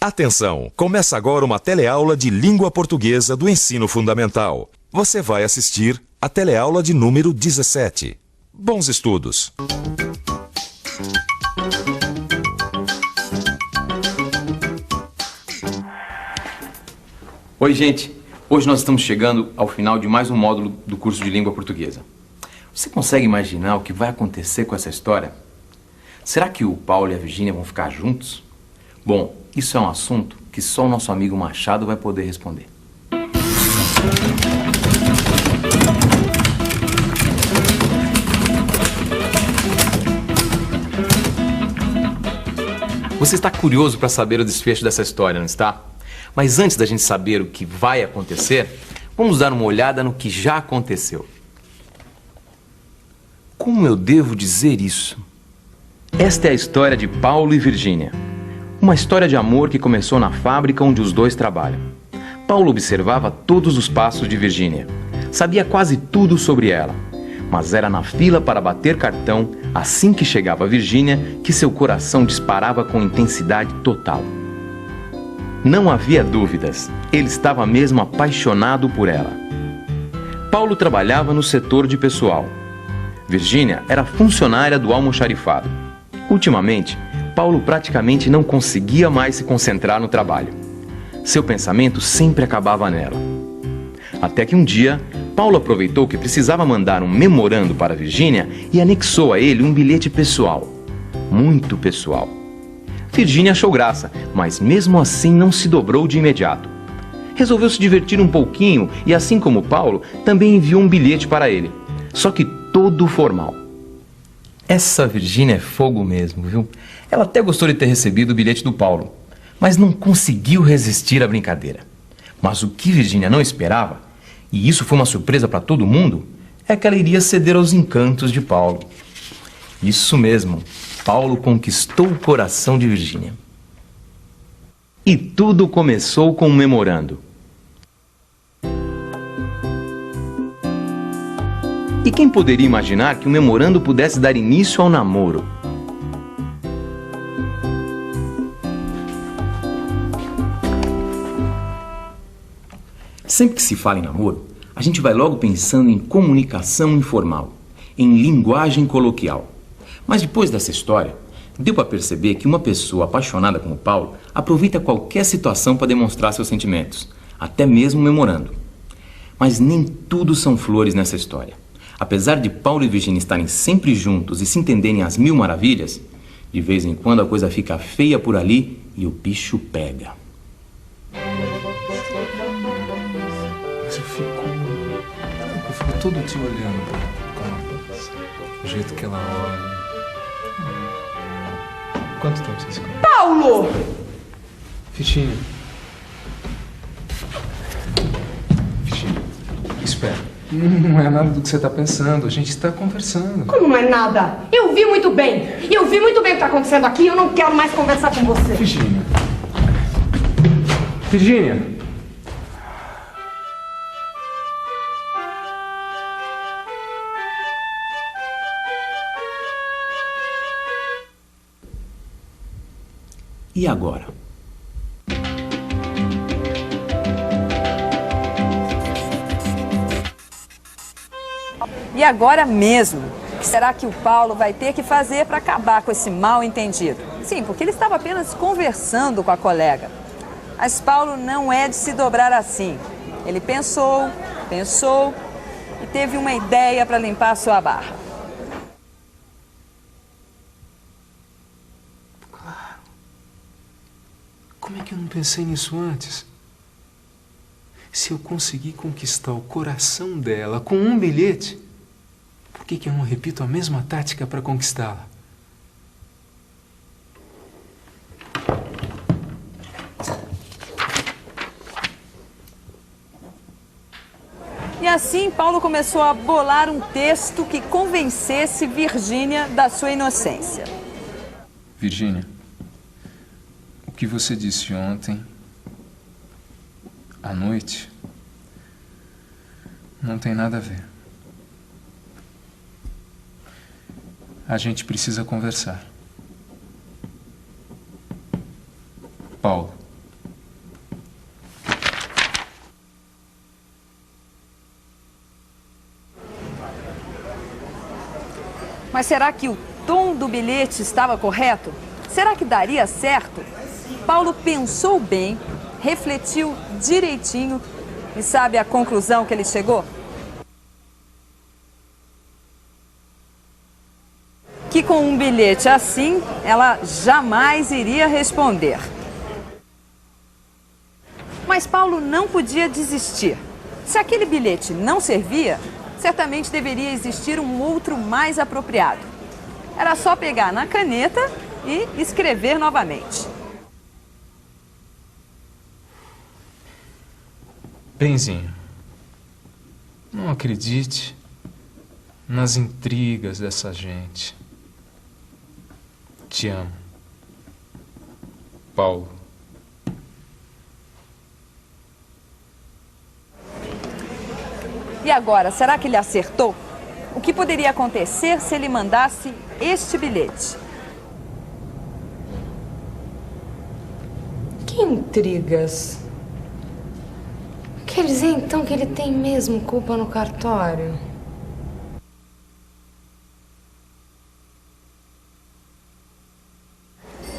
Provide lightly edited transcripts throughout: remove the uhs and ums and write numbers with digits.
Atenção! Começa agora uma teleaula de língua portuguesa do ensino fundamental. Você vai assistir a teleaula de número 17. Bons estudos! Oi, gente! Hoje nós estamos chegando ao final de mais um módulo do curso de língua portuguesa. Você consegue imaginar o que vai acontecer com essa história? Será que o Paulo e a Virgínia vão ficar juntos? Bom, isso é um assunto que só o nosso amigo Machado vai poder responder. Você está curioso para saber o desfecho dessa história, não está? Mas antes da gente saber o que vai acontecer, vamos dar uma olhada no que já aconteceu. Como eu devo dizer isso? Esta é a história de Paulo e Virgínia. Uma história de amor que começou na fábrica onde os dois trabalham. Paulo observava todos os passos de Virgínia. Sabia quase tudo sobre ela. Mas era na fila para bater cartão, assim que chegava a Virgínia, que seu coração disparava com intensidade total. Não havia dúvidas, ele estava mesmo apaixonado por ela. Paulo trabalhava no setor de pessoal. Virgínia era funcionária do almoxarifado. Ultimamente, Paulo praticamente não conseguia mais se concentrar no trabalho. Seu pensamento sempre acabava nela. Até que um dia, Paulo aproveitou que precisava mandar um memorando para Virgínia e anexou a ele um bilhete pessoal. Muito pessoal. Virgínia achou graça, mas mesmo assim não se dobrou de imediato. Resolveu se divertir um pouquinho e, assim como Paulo, também enviou um bilhete para ele. Só que todo formal. Essa Virgínia é fogo mesmo, viu? Ela até gostou de ter recebido o bilhete do Paulo, mas não conseguiu resistir à brincadeira. Mas o que Virgínia não esperava, e isso foi uma surpresa para todo mundo, é que ela iria ceder aos encantos de Paulo. Isso mesmo, Paulo conquistou o coração de Virgínia. E tudo começou com um memorando. E quem poderia imaginar que um memorando pudesse dar início ao namoro? Sempre que se fala em namoro, a gente vai logo pensando em comunicação informal, em linguagem coloquial. Mas depois dessa história, deu para perceber que uma pessoa apaixonada como Paulo aproveita qualquer situação para demonstrar seus sentimentos, até mesmo memorando. Mas nem tudo são flores nessa história. Apesar de Paulo e Virgínia estarem sempre juntos e se entenderem às mil maravilhas, de vez em quando a coisa fica feia por ali e o bicho pega. Mas eu fico todo te olhando, o jeito que ela olha. Quanto tempo vocês ficam? Paulo! Virgínia. Virgínia, espera. Não é nada do que você está pensando. A gente está conversando. Como não é nada? Eu vi muito bem. Eu vi muito bem o que está acontecendo aqui. Eu não quero mais conversar com você. Virgínia. Virgínia. E agora? E agora mesmo, o que será que o Paulo vai ter que fazer para acabar com esse mal-entendido? Sim, porque ele estava apenas conversando com a colega. Mas Paulo não é de se dobrar assim. Ele pensou e teve uma ideia para limpar a sua barra. Claro. Como é que eu não pensei nisso antes? Se eu conseguir conquistar o coração dela com um bilhete, por que eu não repito a mesma tática para conquistá-la? E assim, Paulo começou a bolar um texto que convencesse Virgínia da sua inocência. Virgínia, o que você disse ontem, à noite, não tem nada a ver. A gente precisa conversar. Paulo, Mas será que o tom do bilhete estava correto? Será que daria certo? Paulo pensou bem, refletiu direitinho e sabe a conclusão que ele chegou? Que com um bilhete assim, ela jamais iria responder. Mas Paulo não podia desistir. Se aquele bilhete não servia, certamente deveria existir um outro mais apropriado. Era só pegar na caneta e escrever novamente. Benzinho, não acredite nas intrigas dessa gente. Te amo. Paulo. E agora, será que ele acertou? O que poderia acontecer se ele mandasse este bilhete? Que intrigas. Quer dizer então que ele tem mesmo culpa no cartório?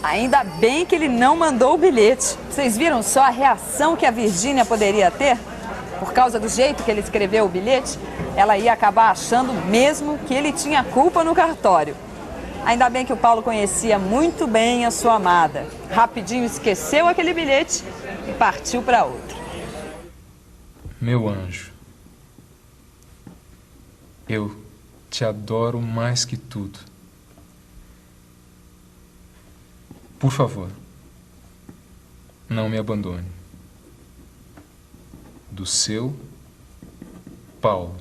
Ainda bem que ele não mandou o bilhete. Vocês viram só a reação que a Virgínia poderia ter? Por causa do jeito que ele escreveu o bilhete, ela ia acabar achando mesmo que ele tinha culpa no cartório. Ainda bem que o Paulo conhecia muito bem a sua amada. Rapidinho esqueceu aquele bilhete e partiu para outro. Meu anjo, eu te adoro mais que tudo. Por favor, não me abandone. Do seu Paulo.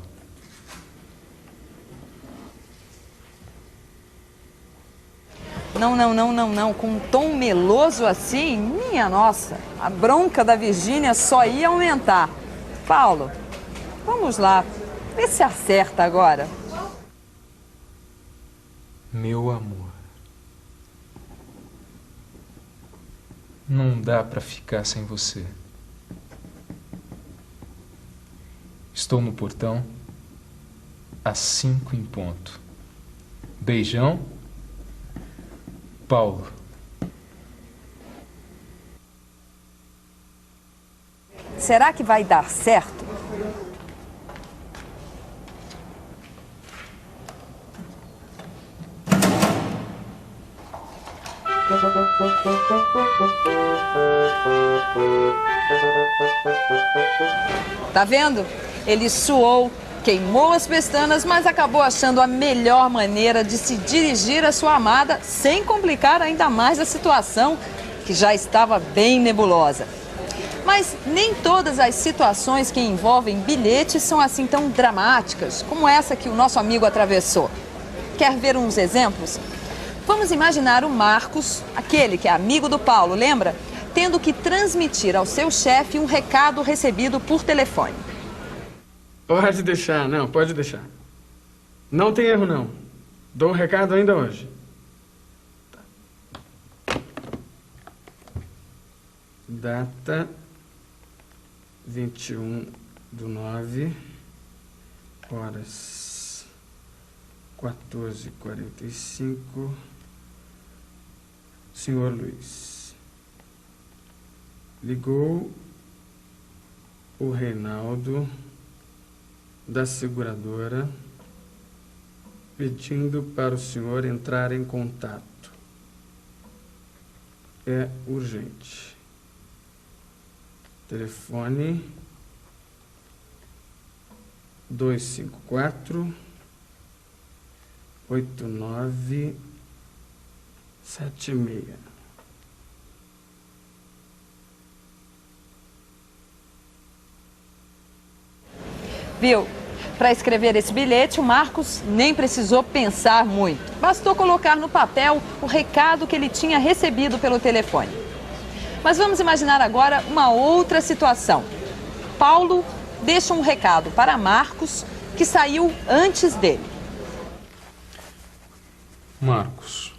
Não. Com um tom meloso assim, minha nossa, a bronca da Virgínia só ia aumentar. Paulo, vamos lá, vê se acerta agora. Meu amor, não dá pra ficar sem você. Estou no portão às 5 em ponto. Beijão, Paulo. Será que vai dar certo? Tá vendo? Ele suou, queimou as pestanas, mas acabou achando a melhor maneira de se dirigir à sua amada sem complicar ainda mais a situação, que já estava bem nebulosa. Mas nem todas as situações que envolvem bilhetes são assim tão dramáticas como essa que o nosso amigo atravessou. Quer ver uns exemplos? Vamos imaginar o Marcos, aquele que é amigo do Paulo, lembra? Tendo que transmitir ao seu chefe um recado recebido por telefone. Pode deixar, não, pode deixar. Não tem erro, não. Dou o recado ainda hoje. Data 21/9, horas 14h45. Senhor Luiz. Ligou o Reinaldo da seguradora pedindo para o senhor entrar em contato. É urgente. Telefone 254-8976. Viu? Para escrever esse bilhete, o Marcos nem precisou pensar muito. Bastou colocar no papel o recado que ele tinha recebido pelo telefone. Mas vamos imaginar agora uma outra situação. Paulo deixa um recado para Marcos, que saiu antes dele. Marcos,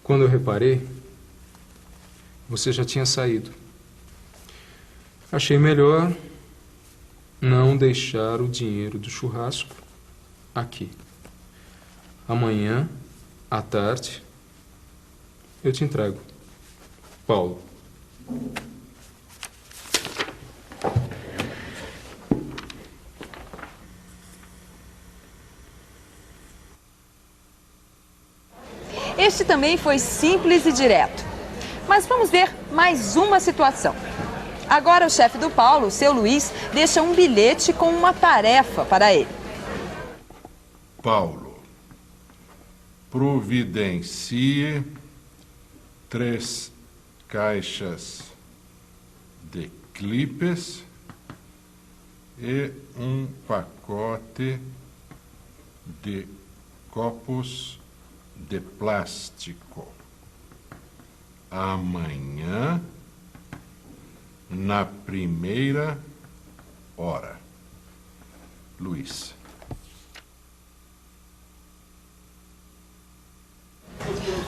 quando eu reparei, você já tinha saído. Achei melhor não deixar o dinheiro do churrasco aqui. Amanhã, à tarde, eu te entrego. Paulo. Este também foi simples e direto. Mas vamos ver mais uma situação. Agora o chefe do Paulo, o seu Luiz, deixa um bilhete com uma tarefa para ele. Paulo, providencie 3 caixas de clipes e um pacote de copos de plástico. Amanhã, na primeira hora. Luiz.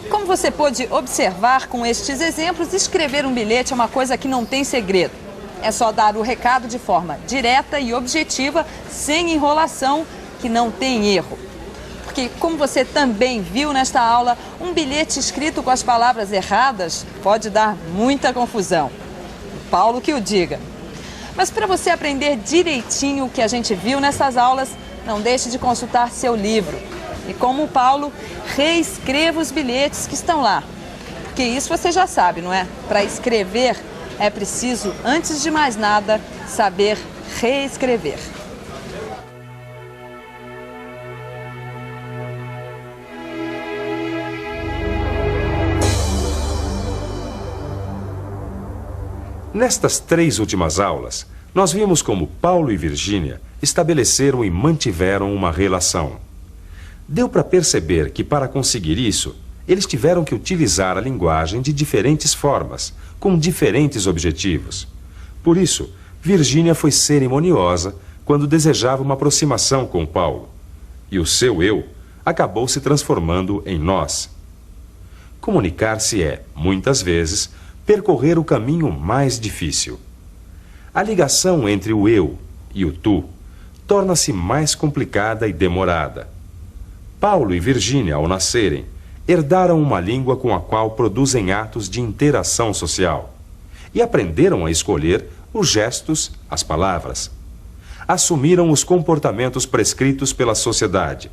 Como você pôde observar com estes exemplos, escrever um bilhete é uma coisa que não tem segredo. É só dar o recado de forma direta e objetiva, sem enrolação, que não tem erro. Porque, como você também viu nesta aula, um bilhete escrito com as palavras erradas pode dar muita confusão. Paulo que o diga. Mas para você aprender direitinho o que a gente viu nessas aulas, não deixe de consultar seu livro. E como o Paulo, reescreva os bilhetes que estão lá. Porque isso você já sabe, não é? Para escrever é preciso, antes de mais nada, saber reescrever. Nestas 3 últimas aulas, nós vimos como Paulo e Virgínia estabeleceram e mantiveram uma relação. Deu para perceber que, para conseguir isso, eles tiveram que utilizar a linguagem de diferentes formas, com diferentes objetivos. Por isso, Virgínia foi cerimoniosa quando desejava uma aproximação com Paulo, e o seu eu acabou se transformando em nós. Comunicar-se é, muitas vezes, percorrer o caminho mais difícil. A ligação entre o eu e o tu torna-se mais complicada e demorada. Paulo e Virgínia, ao nascerem, herdaram uma língua com a qual produzem atos de interação social e aprenderam a escolher os gestos, as palavras. Assumiram os comportamentos prescritos pela sociedade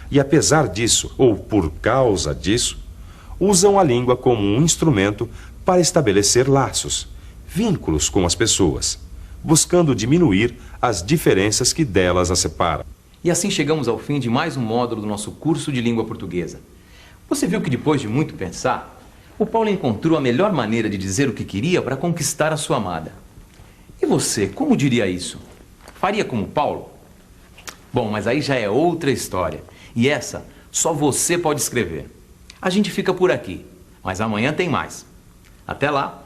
e, apesar disso, ou por causa disso, usam a língua como um instrumento para estabelecer laços, vínculos com as pessoas, buscando diminuir as diferenças que delas as separam. E assim chegamos ao fim de mais um módulo do nosso curso de língua portuguesa. Você viu que depois de muito pensar, o Paulo encontrou a melhor maneira de dizer o que queria para conquistar a sua amada. E você, como diria isso? Faria como o Paulo? Bom, mas aí já é outra história. E essa só você pode escrever. A gente fica por aqui, mas amanhã tem mais. Até lá!